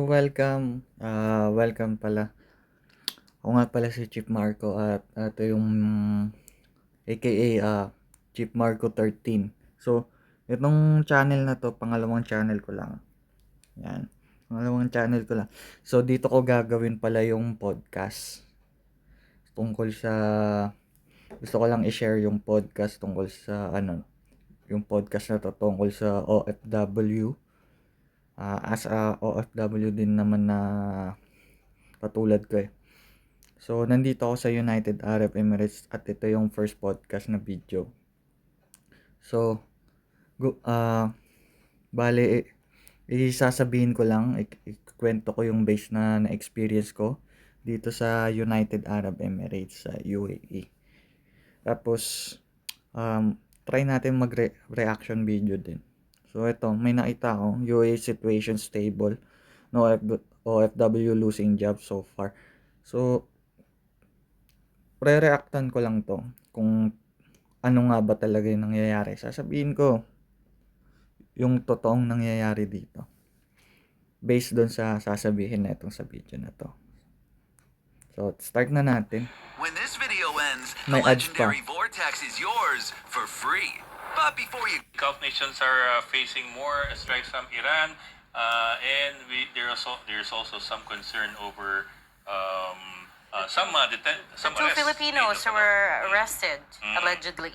welcome. Welcome pala. Ako nga pala si Chief Marco at ito yung AKA Chief Marco 13. So, itong channel na to, pangalawang channel ko lang. Yan. Pangalawang channel ko lang. So, dito ko gagawin pala yung podcast. Tungkol sa gusto ko lang i-share yung podcast tungkol sa yung podcast na to tungkol sa OFW. As a OFW din naman na katulad ko eh. So, nandito ako sa United Arab Emirates at ito yung first podcast na video. So, bale, isasabihin ko lang, ikwento ko yung base na na-experience ko dito sa United Arab Emirates sa UAE. Tapos, try natin mag-reaction video din. So, ito, may nakita ko, UAE situation stable, no OFW losing job so far. So, pre-reactan ko lang to kung ano nga ba talaga yung nangyayari. Sasabihin ko yung totoong nangyayari dito based doon sa sasabihin na itong sa video na to. So, start na natin. When this video ends, May the ads pa. legendary Vortex is yours for free. But before you Gulf nations are facing more strikes from Iran, and there's also some concern over some Two arrests Filipinos in, were arrested, allegedly,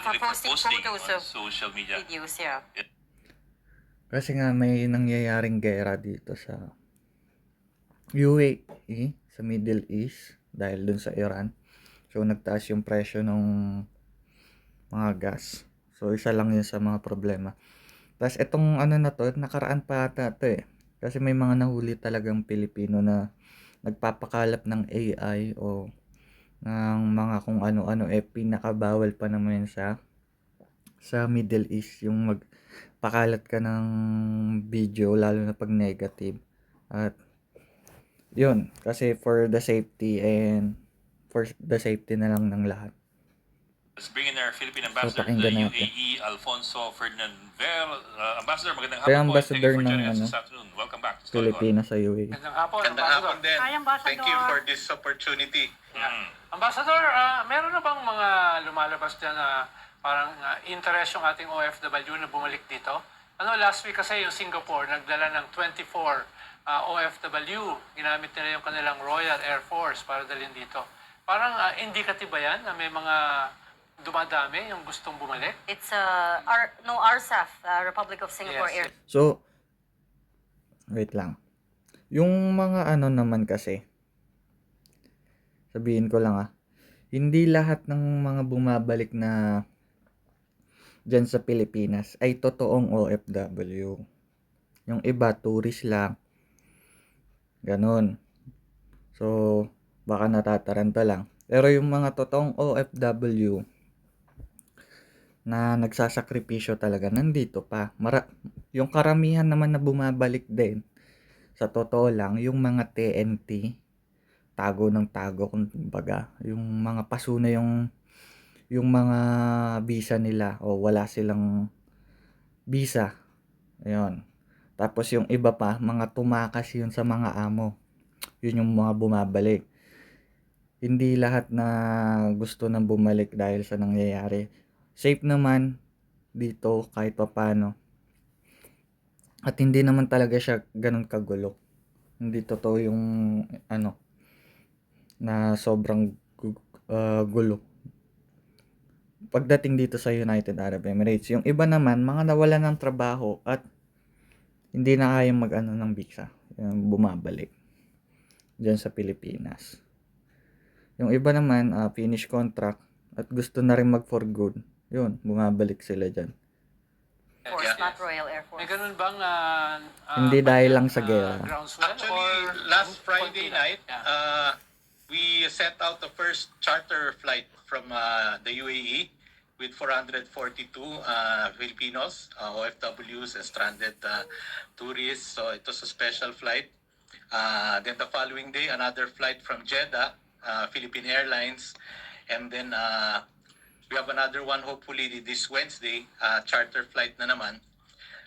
for posting photos on of social media. videos, yeah. Kasi nga may nangyayaring gera dito sa UAE, sa Middle East, dahil dun sa Iran. So, nagtaas yung presyo ng mga gas. So, isa lang yun sa mga problema. Tapos, itong na to, nakaraan pa ata to eh. Kasi may mga nahuli talagang Pilipino na nagpapakalap ng AI o ng mga kung ano-ano pinakabawal pa naman sa Middle East yung magpakalat ka ng video lalo na pag negative. At yun, kasi for the safety na lang ng lahat. Let's bring in our Philippine ambassador to pakinggan the natin. UAE, Alfonso Fernandel. Ambassador, magandang Kaya hapon po. Thank ambassador you for ng joining us this afternoon. Welcome back to Story Pilipinas sa UAE. Magandang hapon, Magandang hapon Ambassador. din. Hi, Ambassador. Thank you for this opportunity. Ambassador, meron na bang mga lumalabas dyan na parang interest yung ating OFW na bumalik dito? Last week kasi yung Singapore nagdala ng 24 OFW. Ginamit nila yung kanilang Royal Air Force para dalhin dito. Parang indicative ba yan na may mga dumadami yung gustong bumalik? It's RSAF, Republic of Singapore Yes. Air. So, wait lang. Yung mga naman kasi, sabihin ko lang hindi lahat ng mga bumabalik na dyan sa Pilipinas ay totoong OFW. Yung iba, tourist lang. Ganon. So, baka natataranta lang. Pero yung mga totoong OFW na nagsasakripisyo talaga, nandito pa. Yung karamihan naman na bumabalik din, sa totoo lang, yung mga TNT, tago ng tago, kumbaga, yung mga paso na yung mga visa nila o wala silang visa. Ayun. Tapos yung iba pa, mga tumakas yun sa mga amo. Yun yung mga bumabalik. Hindi lahat na gusto nang bumalik dahil sa nangyayari. Safe naman dito kahit papaano. At hindi naman talaga siya ganun kagulo. Hindi totoo yung na sobrang gulo pagdating dito sa United Arab Emirates. Yung iba naman, mga nawalan ng trabaho at hindi na kayang ng visa. Yung bumabalik dyan sa Pilipinas. Yung iba naman, finish contract at gusto na rin mag for good. Yun, bumabalik sila dyan. Force, Yeah. not Royal Air Force. May ganun bang Hindi dahil lang sa gera. groundswell Actually, or last Friday night, Yeah. we set out the first charter flight from the UAE with 442 Filipinos, OFWs, and stranded tourists. So it was a special flight. Then the following day, another flight from Jeddah, Philippine Airlines. And then we have another one hopefully this Wednesday, charter flight na naman.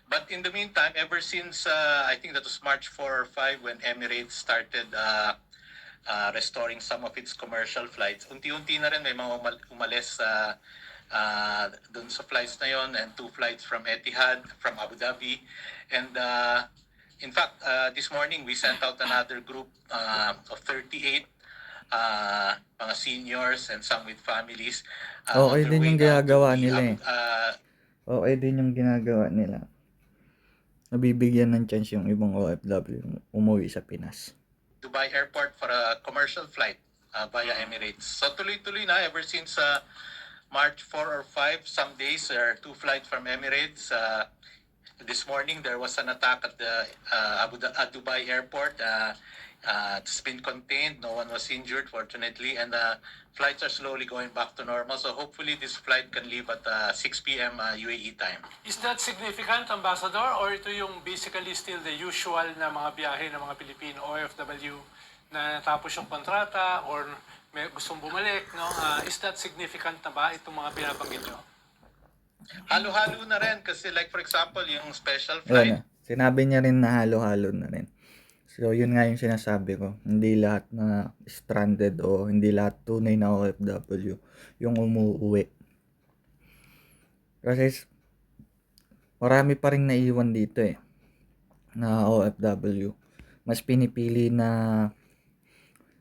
But in the meantime, ever since I think that was March 4 or 5 when Emirates started restoring some of its commercial flights, unti-unti na rin may mga umalis dun sa flights na yon, and 2 flights from Etihad, from Abu Dhabi. And in fact, this morning we sent out another group of 38 mga seniors and some with families. Okay on their din way yung now to ginagawa the nila eh. Okay din yung ginagawa nila. Nabibigyan ng chance yung ibang OFW umuwi sa Pinas. Dubai Airport for a commercial flight via Emirates. So tuloy-tuloy na ever since March 4 or 5. Some days there are 2 flights from Emirates. This morning there was an attack at the Dubai Airport. It's been contained. No one was injured, fortunately, and flights are slowly going back to normal. So hopefully this flight can leave at 6 p.m. UAE time. Is that significant, Ambassador? Or ito yung basically still the usual na mga biyahe ng mga Pilipino OFW na natapos yung kontrata or may gustong bumalik, no? Is that significant na ba itong mga binabanggit nyo? Halo-halo na rin kasi like for example yung special Yun flight. na. Sinabi niya rin na halo-halo na rin. So, yun nga yung sinasabi ko. Hindi lahat na stranded o hindi lahat tunay na OFW yung umuwi. Kasi marami pa rin naiwan dito eh na OFW. Mas pinipili na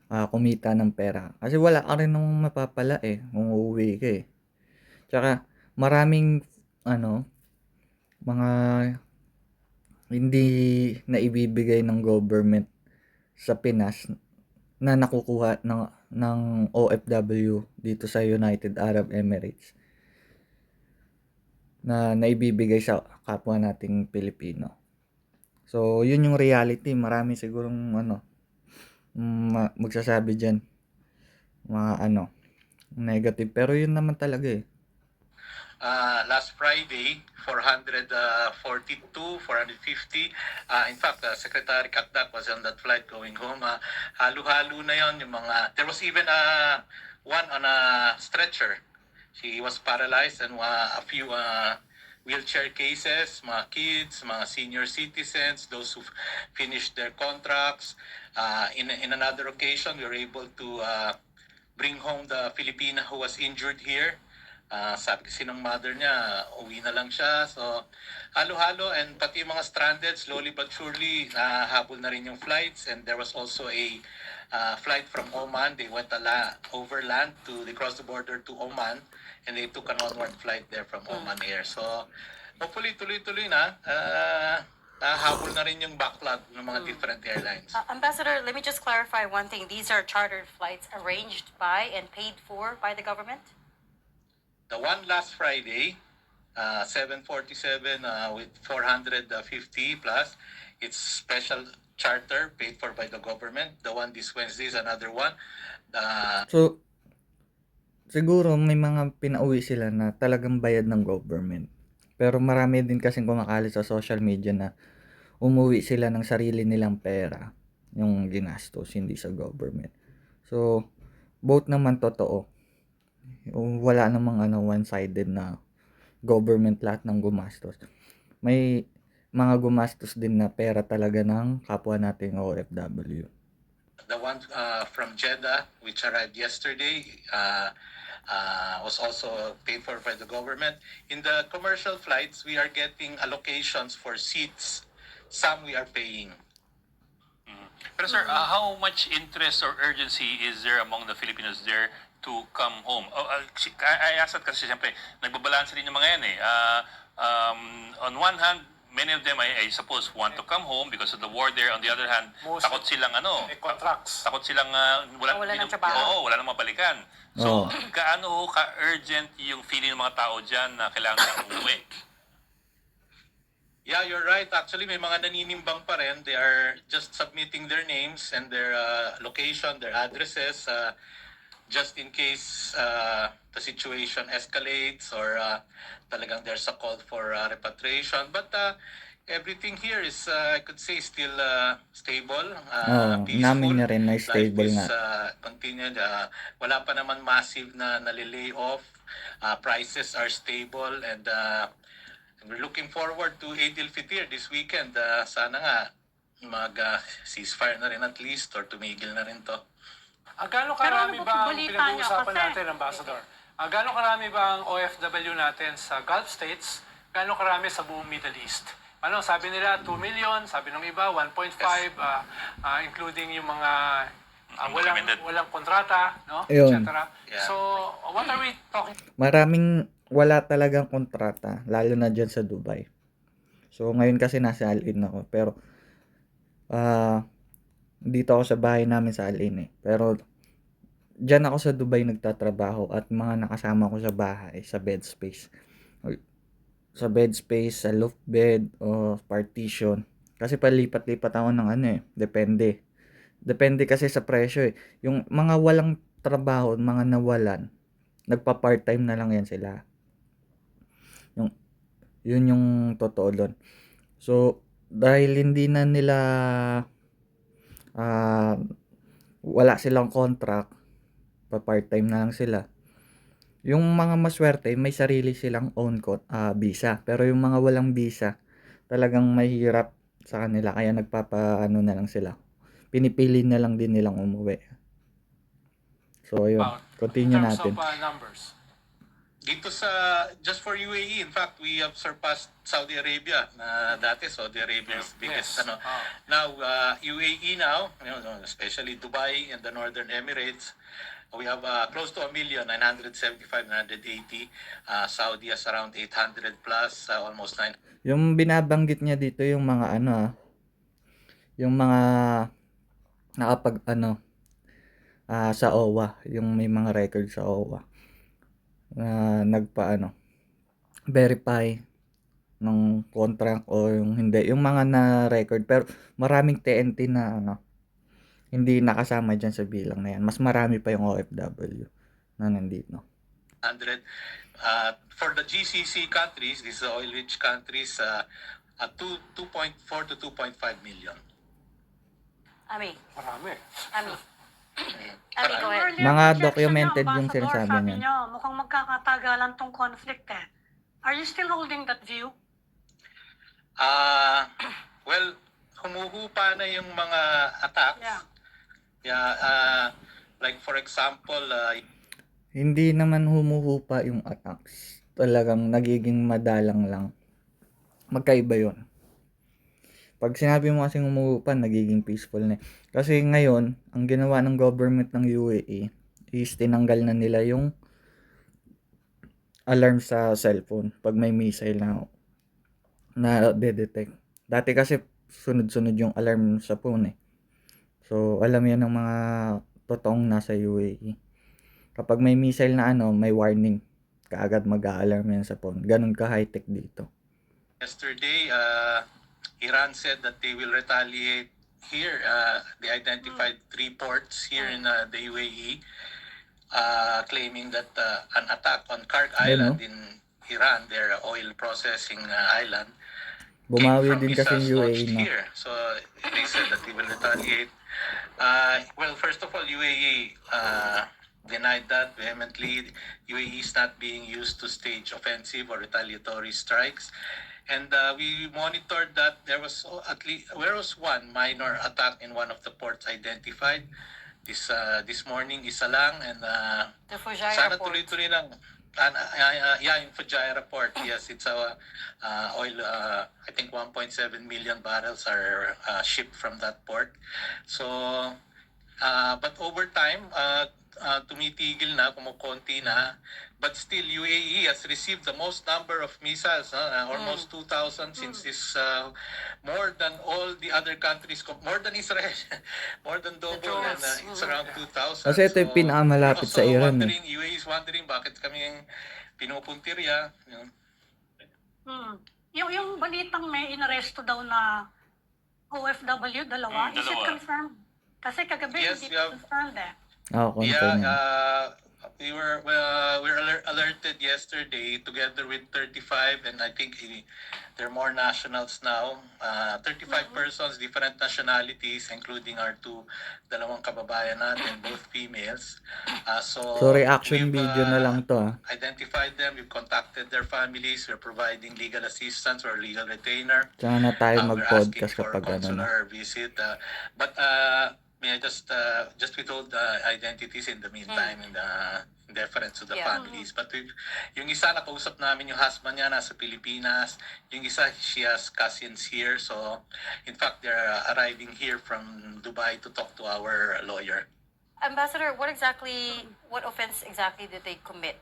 kumita ng pera. Kasi wala ka rin nung mapapala eh kung uuwi ka eh. Tsaka maraming mga hindi na ibibigay ng government sa Pinas na nakukuha ng OFW dito sa United Arab Emirates na naibibigay sa kapwa nating Pilipino. So, yun yung reality. Marami sigurong magsasabi dyan mga negative. Pero yun naman talaga eh. Last Friday, 442, 450. In fact, Secretary Kakdak was on that flight going home. Halo-halo na yon yung mga... There was even one on a stretcher. He was paralyzed and a few wheelchair cases, mga kids, mga senior citizens, those who finished their contracts. In another occasion, we were able to bring home the Filipina who was injured here. Sabi kasi ng mother niya, uwi na lang siya. So, halo-halo, and pati yung mga stranded, slowly but surely, habol na rin yung flights. And there was also a flight from Oman. They went overland they crossed the border to Oman, and they took an onward flight there from Oman Air. So, hopefully, tuloy-tuloy na. Habol na rin yung backlog ng mga different airlines. Ambassador, let me just clarify one thing. These are chartered flights arranged by and paid for by the government? The one last Friday, 747 with 450 plus, it's special charter paid for by the government. The one this Wednesday is another one. So, siguro may mga pinauwi sila na talagang bayad ng government. Pero marami din kasing kumakalat sa social media na umuwi sila ng sarili nilang pera yung ginastos, hindi sa government. So, both naman totoo. Wala namang one-sided na government lahat ng gumastos. May mga gumastos din na pera talaga ng kapwa nating OFW. The one from Jeddah, which arrived yesterday, was also paid for by the government. In the commercial flights, we are getting allocations for seats. Some we are paying. Pero sir, how much interest or urgency is there among the Filipinos there to come home? I asked that kasi siyempre, nagbabalance rin yung mga yan eh. On one hand, many of them, I suppose, want to come home because of the war there. On the other hand, Most takot silang contracts. takot silang Wala ng trabaho. wala nang mabalikan. So, gaano ka-urgent yung feeling ng mga tao dyan na kailangan na umuwi? Yeah, you're right. Actually, may mga naninimbang pa rin. They are just submitting their names and their location, their addresses, just in case the situation escalates or talagang there's a call for repatriation. But everything here is, I could say, still stable, peaceful. Namin na rin na stable Life is nga. continued. Wala pa naman massive na nalilay off. Prices are stable, and we're looking forward to Eid al-Fitr this weekend. Sana nga mag-ceasefire na rin at least or tumigil na rin to. Gaano Pero karami ano ba ba ang balita pinag-uusapan niyo? Kasi- natin, Ambassador? Gaano karami ba ang OFW natin sa Gulf States? Gaano karami sa buong Middle East? Ano, sabi nila 2 million, sabi ng iba 1.5, including yung mga Implemented. walang kontrata, no? Ayun. Etc. Yeah. So, what are we talking Maraming wala talagang kontrata, lalo na dyan sa Dubai. So, ngayon kasi nasa Al-In ako. Pero, dito ako sa bahay namin sa Al-In eh. Pero, dyan ako sa Dubai nagtatrabaho at mga nakasama ko sa bahay, sa bed space. Sa bed space, sa loft bed, o partition. Kasi palipat-lipat ako ng ano eh. Depende. Depende kasi sa presyo eh. Yung mga walang trabaho, mga nawalan, nagpa-part-time na lang yan sila. Yun yung totoo doon. So, dahil hindi na nila wala silang contract, pa-part-time na lang sila. Yung mga maswerte, may sarili silang own visa. Pero yung mga walang visa, talagang mahirap sa kanila. Kaya nagpapaano na lang sila. Pinipili na lang din nilang umuwi. So, yun. about Continue in terms natin. of numbers? Dito just for UAE, in fact, we have surpassed Saudi Arabia. Dati Saudi Arabia is biggest. Yes. Now, UAE now, especially Dubai and the Northern Emirates, we have close to 1,975,980. Saudi has around 800 plus, almost 900. Yung binabanggit niya dito yung mga yung mga nakapag sa OWA, yung may mga record sa OWA na verify ng contract o yung hindi, yung mga na record. Pero maraming TNT na hindi nakasama dyan sa bilang na yan. Mas marami pa yung OFW na nandito. For the GCC countries, these are oil-rich countries, 2.4 to 2.5 million. Ami, Marami. Ami, go ahead. Earlier Mga projection documented niyo, yung Ambassador, sinasabi sabi niyan. niyo, mukhang magkakatagalan tong conflict eh. Are you still holding that view? Well, humuhupa na yung mga attacks. Yeah. Like for example, Hindi naman humuhupa yung attacks. Talagang nagiging madalang lang. Magkaiba yun. Pag sinabi mo kasing humuhupa, nagiging peaceful na. Kasi ngayon, ang ginawa ng government ng UAE is tinanggal na nila yung alarm sa cellphone pag may missile na detect. Dati kasi sunod-sunod yung alarm sa phone eh. So, alam yan ng mga totoong nasa UAE. Kapag may missile na may warning. Kaagad mag-a-alarm yan sa phone. Ganun ka high-tech dito. yesterday, Iran said that they will retaliate here. They identified 3 ports here in the UAE, claiming that an attack on Karg Island in Iran, their oil processing island, Bumawi came from din kasi missiles yung UAE launched na. here. So they said that they will retaliate. Well, first of all, UAE denied that vehemently. UAE is not being used to stage offensive or retaliatory strikes. And we monitored that there was one minor attack in one of the ports identified. This morning, isa lang, and The Fujairah sana port. tuloy-tuloy lang. In Fujairah port, yes, it's oil. I think 1.7 million barrels are shipped from that port. So, but over time, tumitigil na, kumukonti na. But still, UAE has received the most number of missiles, almost 2,000 since this, more than all the other countries, more than Israel, more than double, and it's around 2,000. Kasi ito yung pinakamalapit sa Iran eh. UAE is wondering bakit kami pinupuntirya. Yung balitang may inaresto daw na OFW, dalawa, is it dalawa. confirmed? Kasi kagabi Yes, hindi we have- confirmed eh. Confirm yan. we were alerted yesterday together with 35, and I think there are more nationals now. 35 persons, different nationalities, including our dalawang kababayan natin, both females. So reaction video na lang to ah. Identified them, we've contacted their families, we're providing legal assistance or legal retainer. Tsaka na tayo We're asking mag-podcast for kapag ano na. consular visit. But may I just withhold identities in the meantime in deference to the Yeah. families. But yung isa, nakausap namin yung husband niya nasa Pilipinas. Yung isa, she has cousins here. So, in fact, they're arriving here from Dubai to talk to our lawyer. Ambassador, what offense exactly did they commit?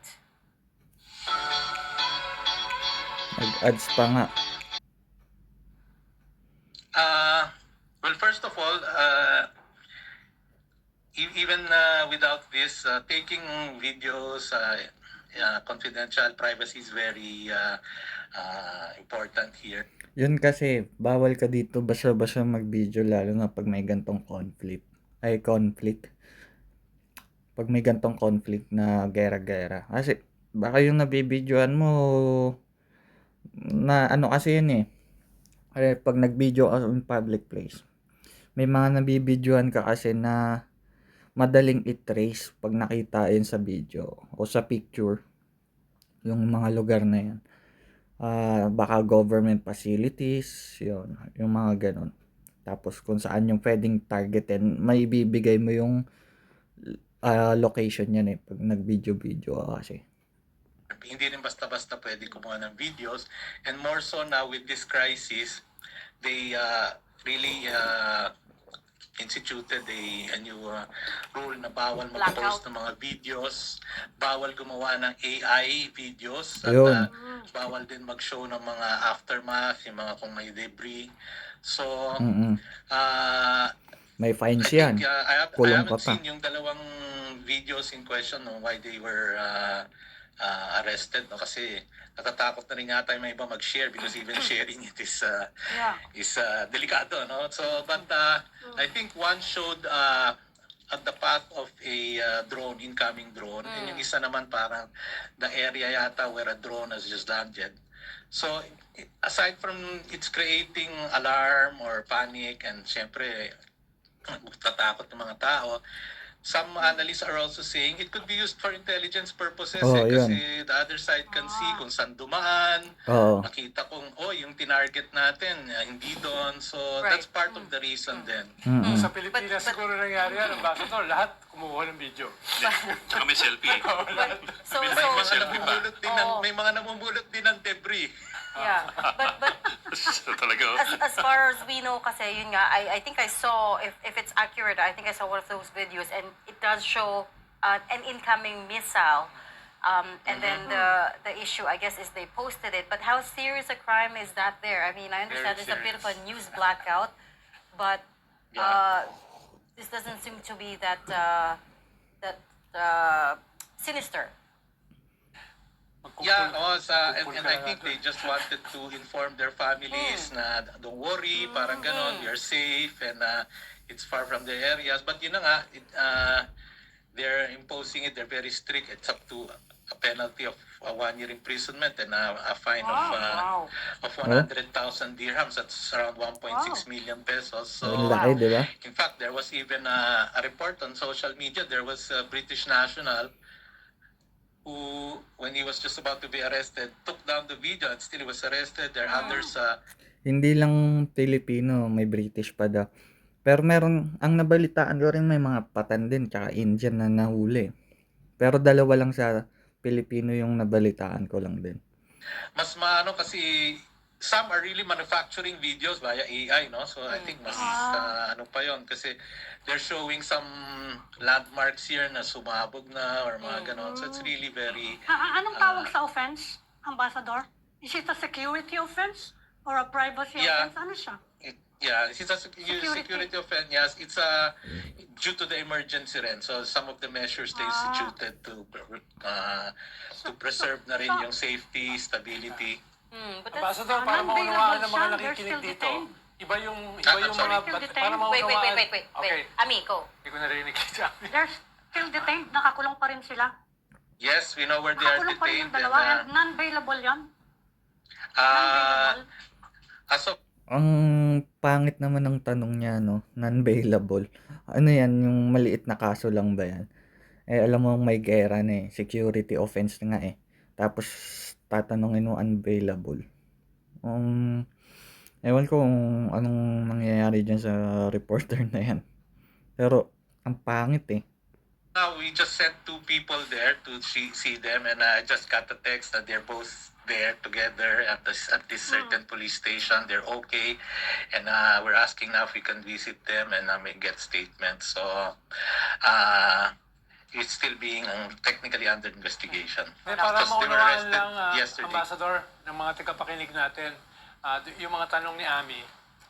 Nag-ads pa nga. Well, first of all, even without this, taking videos, confidential privacy is very important here. Yun kasi, bawal ka dito basta-basta mag-video lalo na pag may gantong conflict. Pag may gantong conflict na gera-gera. Kasi, baka yung nabibidyoan mo, na ano kasi yun eh. Ay, pag nag-video ka in public place, may mga nabibidyoan ka kasi na madaling i-trace pag nakita yun sa video o sa picture. Yung mga lugar na yan. Baka government facilities, yun, yung mga ganun. Tapos kung saan yung pwedeng targetin, may bibigay mo yung location yan eh, pag nag-video ka kasi. Hindi rin basta-basta pwede kumuha ng videos. And more so now with this crisis, they really instituted a new rule na bawal mag-post ng mga videos, bawal gumawa ng AI videos, at Yun. bawal din mag-show ng mga aftermath, yung mga kung may debris. So, May fines I yan. think, I Kulong haven't ka pa. seen yung dalawang videos in question no, why they were arrested, no? Kasi natatakot na rin yata yung mga iba mag-share because even sharing it is delikado, no? So, but I think one showed at the path of a drone, incoming drone, and yung isa naman parang the area yata where a drone has just landed. So, aside from it's creating alarm or panic and syempre tatakot ng mga tao, some analysts are also saying it could be used for intelligence purposes kasi the other side can see kung saan dumaan, Oo. makita kung yung tinarget natin hindi doon, so Right. that's part of the reason din. Sa Pilipinas siguro nangyari yan, Ambassador, lahat kumuha ng video. Tsaka may selfie. So, May mga selfie pa. namumulot din may mga namumulot din ng debris. yeah. But So, talaga. as far as we know kasi, yun nga, I think I saw, if it's accurate, I think I saw one of those videos and it does show an incoming missile. And then the issue, I guess, is they posted it. But how serious a crime is that there? I mean, I understand Very it's a bit of a news blackout, but this doesn't seem to be that sinister. Yeah, and I think they just wanted to inform their families na don't worry, parang ganon, you're safe and it's far from the areas. But yun na nga, they're imposing it, they're very strict. It's up to a penalty of 1 year imprisonment and a fine of 100,000 dirhams. That's around 1.6 million pesos. So, Ang laki, di ba? in fact, there was even a report on social media. There was a British national who, when he was just about to be arrested, took down the video and still he was arrested. There are others. Hindi lang Pilipino, may British pa daw. Pero meron, ang nabalitaan ko rin may mga Patan din, tsaka Indian na nahuli. Pero dalawa lang sa Pilipino yung nabalitaan ko lang din. Mas maano kasi some are really manufacturing videos via AI, no? So I think mas ano pa yon kasi they're showing some landmarks here na sumabog na or mga ganon. So it's really very Anong tawag sa offense, Ambassador? Is it a security offense or a privacy Yeah. offense? Ano siya? it's a security offense. Yes, it's due to the emergency rin. So some of the measures they instituted to preserve na rin yung safety, stability. But that's, Ambassador, para maunawaan ng mga They're nakikinig still dito, detained. iba yung I'm sorry. mga, Still detained. para maunawaan. wait. Okay, Ami, go. hindi ko narinig kita. They're still detained. Nakakulong pa rin sila. Yes, we know where they are Nakakulong pa rin yung detained. dalawa and non-bailable yan. Uh, Non-bailable. as of Ang pangit naman ng tanong niya, no? Non-bailable. Ano yan? Yung maliit na kaso lang ba yan? Eh, alam mo may gera na eh. Security offense na nga eh. Tapos, tatanungin mo unbailable. Ewan ko kung anong nangyayari dyan sa reporter na yan. Pero, ang pangit eh. now, we just sent two people there to see them, and I just got a text that they're both there together at this certain police station. They're okay, and we're asking now if we can visit them and get statements. So, it's still being technically under investigation. Para Because they were maunawaan arrested lang, yesterday. Ambassador, ng mga tagapakinig natin, yung mga tanong ni Ami,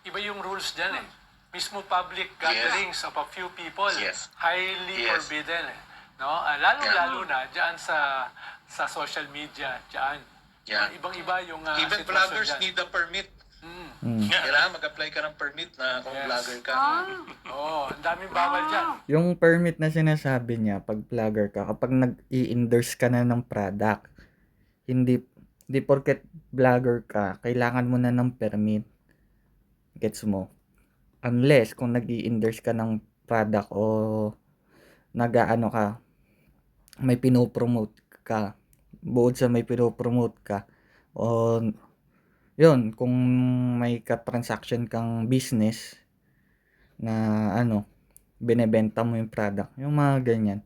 iba yung rules dyan eh. Mismo public gatherings of a few people, Yes. highly Yes. forbidden eh. No? Lalo-lalo na dyan sa social media, dyan. Yeah. Ibang-iba yung Even sitwasyon vloggers dyan. need a permit. Mm. Kailangan mag-apply ka ng permit na kung Yes. vlogger ka. Oo, ang daming bawal dyan. Yung permit na sinasabi niya, pag vlogger ka, kapag nag-i-endorse ka na ng product, hindi porket vlogger ka, kailangan mo na ng permit. Gets mo? Unless kung nag-i-endorse ka ng product o nag-aano ka, may pinopromote ka, bukod sa may pinopromote ka, o yun, kung may ka-transaction kang business na binebenta mo yung product, yung mga ganyan.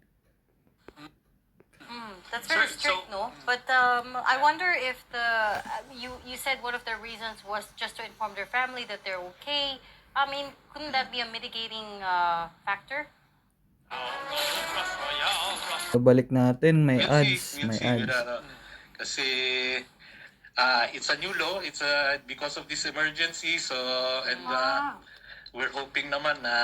That's very So- strict, no? But I wonder if you said one of the reasons was just to inform their family that they're okay. I mean, couldn't that be a mitigating factor? Balik natin, may We'll ads, see. We'll may see. ads. Kasi it's a new law. It's because of this emergency. So, and we're hoping naman na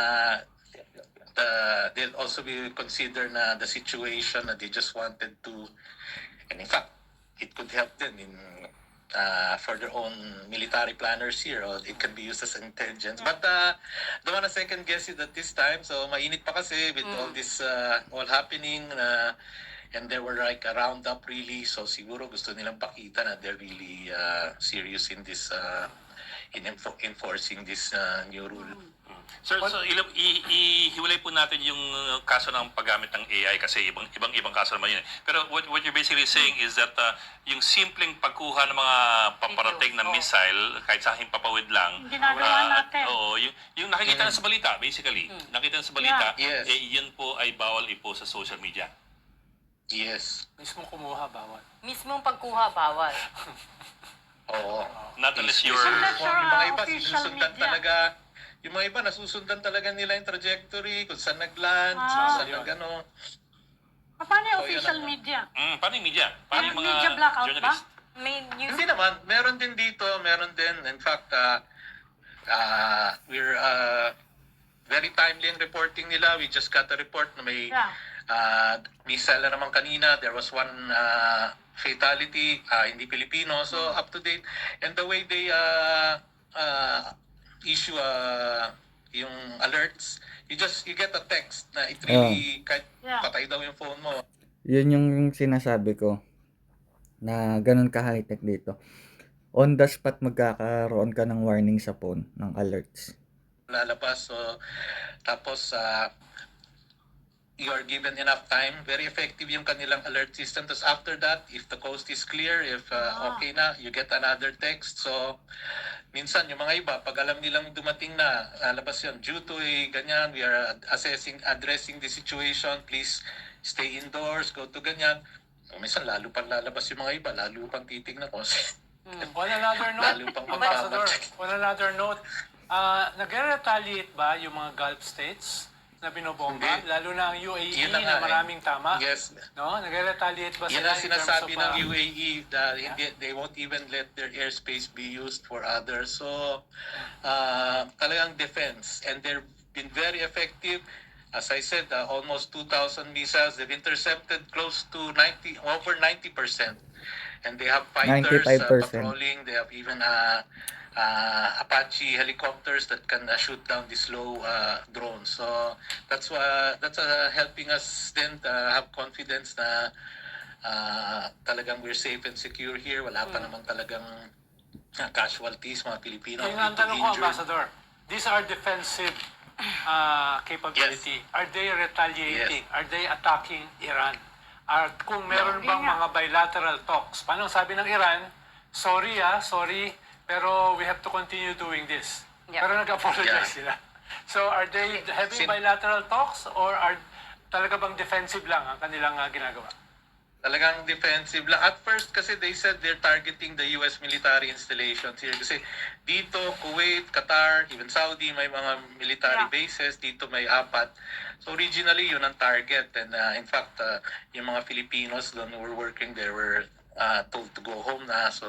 they'll also be consider na the situation na they just wanted to, and in fact, it could help them in for their own military planners here, or it can be used as intelligence. But don't wanna second guess it at this time. So mainit pa kasi with all this all happening, and they were like a roundup really. So siguro gusto nilang pakita na they're really serious in this enforcing this new rule. Sir, so ihiwalay po natin yung kaso ng paggamit ng AI kasi ibang kaso naman yun. Pero what you're basically saying is that yung simpleng pagkuha ng mga paparating na Videos, missile, kahit sa himpapawid lang, Ginagawa natin. oo, yung nakikita na sa balita, basically. Nakita na sa balita, Yeah. Yes. yun po ay bawal i-post sa social media. Yes. Mismo kumuha, bawal. Mismong pagkuha, bawal. Oo. Not unless you're... Unless you're Yung mga iba, official sinusundan media. talaga. Yung mga iba, nasusundan talaga nila yung trajectory, kung saan nag-land, kung saan yun. nag-ano. Paano yung So, yun official ang- media? Paano yung media? Paano yung mga Media blackout ba? journalist? May news. Hindi naman, meron din dito, meron din. In fact, we're very timely in reporting nila. We just got a report na may Yeah. missile na naman kanina. There was one fatality, hindi Filipino. So, up to date. And the way they issue yung alerts, you get a text na it really, kahit Yeah. patay daw yung phone mo, Yun yung sinasabi ko na ganun ka high-tech dito. On the spot magkakaroon ka ng warning sa phone, ng alerts. lalabas. So, tapos, you are given enough time. Very effective yung kanilang alert system. Tapos after that, if the coast is clear, if okay na, you get another text. So, minsan yung mga iba, pag alam nilang dumating na, lalabas yun, due to ganyan, we are addressing the situation, please stay indoors, go to ganyan. Minsan lalo pang lalabas yung mga iba, lalo pang titignan ko. On another Lalo note, pang Ambassador, magpapacheck. on another note, nagre-retaliate ba yung mga Gulf states na binobomba? Hindi. Lalo na ang UAE Yun na nga na maraming tama? Yes. No? Nagre-retaliate ba Yan sila ang in terms sinasabi of... ng UAE that they won't even let their airspace be used for others. So, talagang defense. And they've been very effective. As I said, almost 2,000 missiles. They've intercepted close to over 90%. And they have fighters 95%. patrolling. They have even Apache helicopters that can shoot down these low drones. So that's helping us then have confidence na talagang we're safe and secure here. Wala pa naman talagang casualties, mga Pilipino. Yung ang tanong ko, Ambassador, these are defensive capability. Are they retaliating? Yes. Are they attacking Iran? Kung meron bang Hindi nga. mga bilateral talks, paano sabi ng Iran, sorry, pero we have to continue doing this. Yeah. Pero nag-apologize Yeah. sila. So are they having bilateral talks or are talaga bang defensive lang ang kanilang ginagawa? Talagang defensive lang. At first kasi they said they're targeting the US military installations here. Kasi dito, Kuwait, Qatar, even Saudi, may mga military Yeah. bases. Dito may 4. So originally, yun ang target. And in fact, yung mga Filipinos doon who were working there were told to go home na. So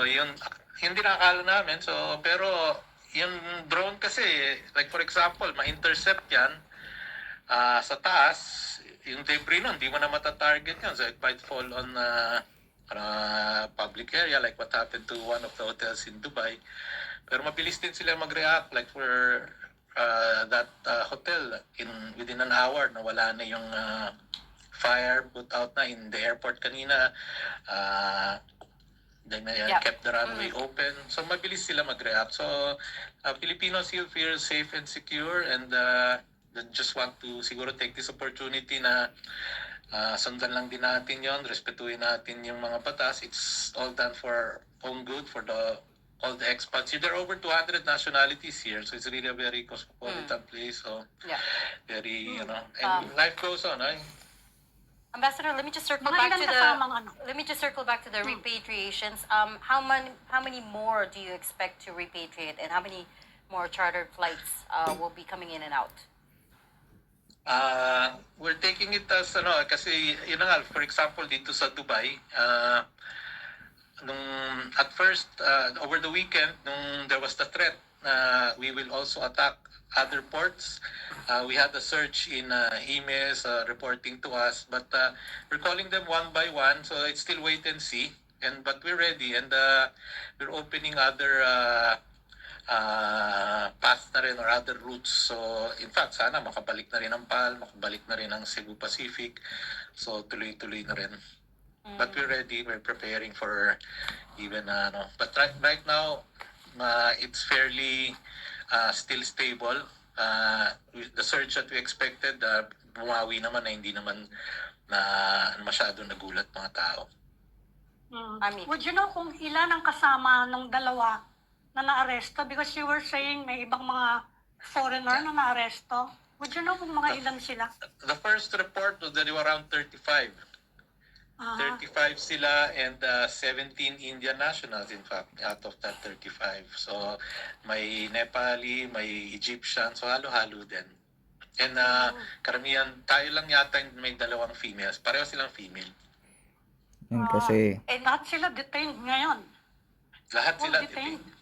yun, hindi nakakala namin. So, pero yung drone kasi, like for example, ma-intercept yan sa taas, yung debris nun, di mo na matatarget yun. So it might fall on public area like what happened to one of the hotels in Dubai. Pero mabilis din sila mag-react like for that hotel within an hour nawala na yung fire put out na in the airport kanina. They kept the runway open. So mabilis sila mag-react. So Filipinos here feel safe and secure and just want to siguro take this opportunity na sundan lang din natin yon, respetuhin natin yung mga batas. It's all done for own good, for all the expats. There are over 200 nationalities here, so it's really a very cosmopolitan place. So Yeah. very, and life goes on. Ambassador, let me just circle Mga back ilan to the kasamang ano? let me just circle back to the repatriations. How many more do you expect to repatriate, and how many more chartered flights will be coming in and out? We're taking it as kasi yun na nga, for example dito sa Dubai, at first over the weekend nung there was the threat na we will also attack other ports, we had a surge in emails reporting to us, but we're calling them one by one, so it's still wait and see, but we're ready and we're opening other paths na rin or other routes. So, in fact, sana makabalik na rin ang PAL, makabalik na rin ang Cebu Pacific. So, tuloy-tuloy na rin. But we're ready, we're preparing for even, but right now, it's fairly still stable. The surge that we expected, bumawi naman na hindi naman na masyado nagulat mga tao. Ami. Would you know kung ilan ang kasama ng dalawa na naaresto? Because you were saying may ibang mga foreigner na naaresto. Would you know kung mga ilan sila? The first report was that they were around 35. 35 sila and 17 Indian nationals in fact out of that 35. So may Nepali, may Egyptian, so halo-halo din. And karamihan, tayo lang yata yung may dalawang females. Pareho silang female. Yun kasi, And lahat sila detained ngayon. Lahat sila detained. detained.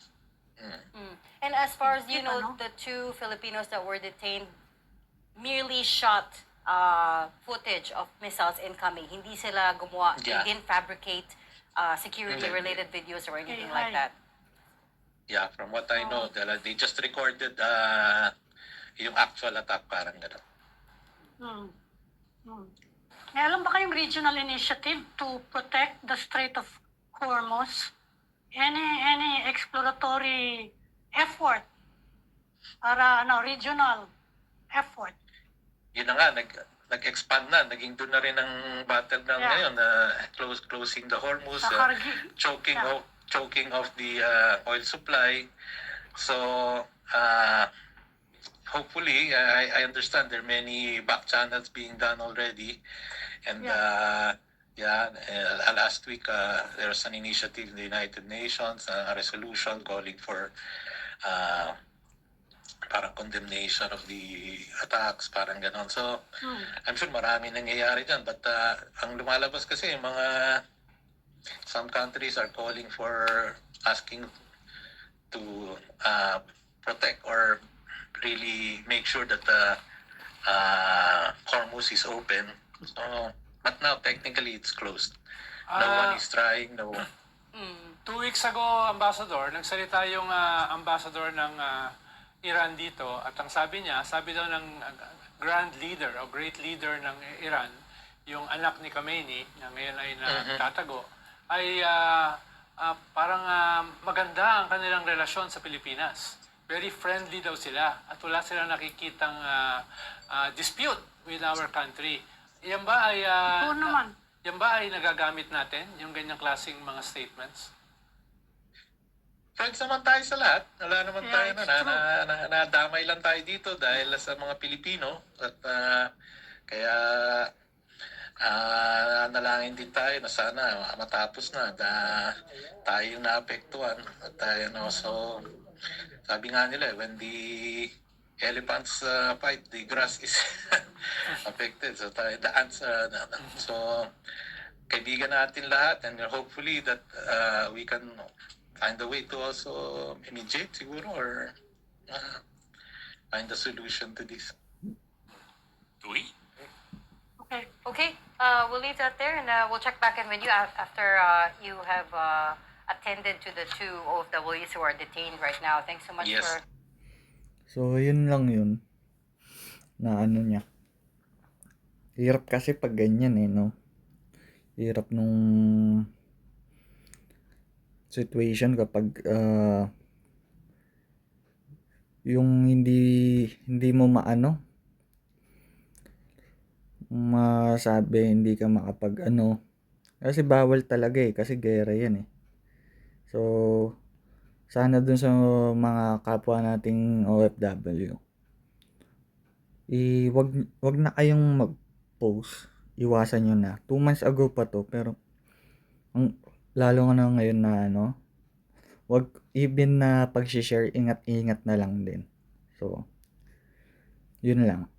And as far as you Iba, know, no? the 2 Filipinos that were detained merely shot footage of missiles incoming. Hindi sila gumawa, Yeah. they didn't fabricate security-related videos or anything like AI. that. Yeah, from what I know, they just recorded yung actual attack, parang gano'n. May alam ba kayong regional initiative to protect the Strait of Hormuz? Any exploratory effort para regional effort? Yun na nga, nag-expand na, naging doon na rin ang battle na ngayon, closing the Hormuz, Sa Kargil. choking off the oil supply. So, hopefully, I understand there are many back channels being done already. And last week, there was an initiative in the United Nations, a resolution calling for parang condemnation of the attacks, parang ganon. So, I'm sure marami nangyayari dyan. But ang lumalabas kasi, some countries are calling for asking to protect or really make sure that Hormuz is open. So, but now, technically, it's closed. No one is trying, no. 2 weeks ago, Ambassador, nagsalita yung ambassador ng Iran dito at ang sabi daw ng grand leader o great leader ng Iran yung anak ni Khamenei, na ngayon ay natatago, ay parang maganda ang kanilang relasyon sa Pilipinas. Very friendly daw sila at wala silang nakikitang dispute with our country. Yan ba ay Oo naman. yan ba ay nagagamit natin yung ganyang klaseng mga statements? Friends naman tayo sa lahat. Wala naman Yeah, tayo it's nadamay lang tayo dito dahil sa mga Pilipino. At kaya nalangin din tayo na sana matapos na tayo yung naapektuhan. At tayo, no, so sabi nga nila, when the elephants fight, the grass is affected. So tayo, the ants, so kaibigan natin lahat, and hopefully that we can find a way to also mediate siguro, or find a solution to this. Uy. Okay. Okay, we'll leave that there, and we'll check back in with you after you have attended to the two OFWs who are detained right now. Thanks so much Yes. for... So, yun lang yun. Na ano niya. Hirap kasi pag ganyan no. Hirap nung situation kapag yung hindi mo masabi, hindi ka makapag kasi bawal talaga kasi gera yan So, sana dun sa mga kapwa nating OFW, wag na kayong mag-post. Iwasan nyo na. 2 months ago pa to, pero lalo nga na ngayon na wag even na pag-share, ingat-ingat na lang din. So, yun lang.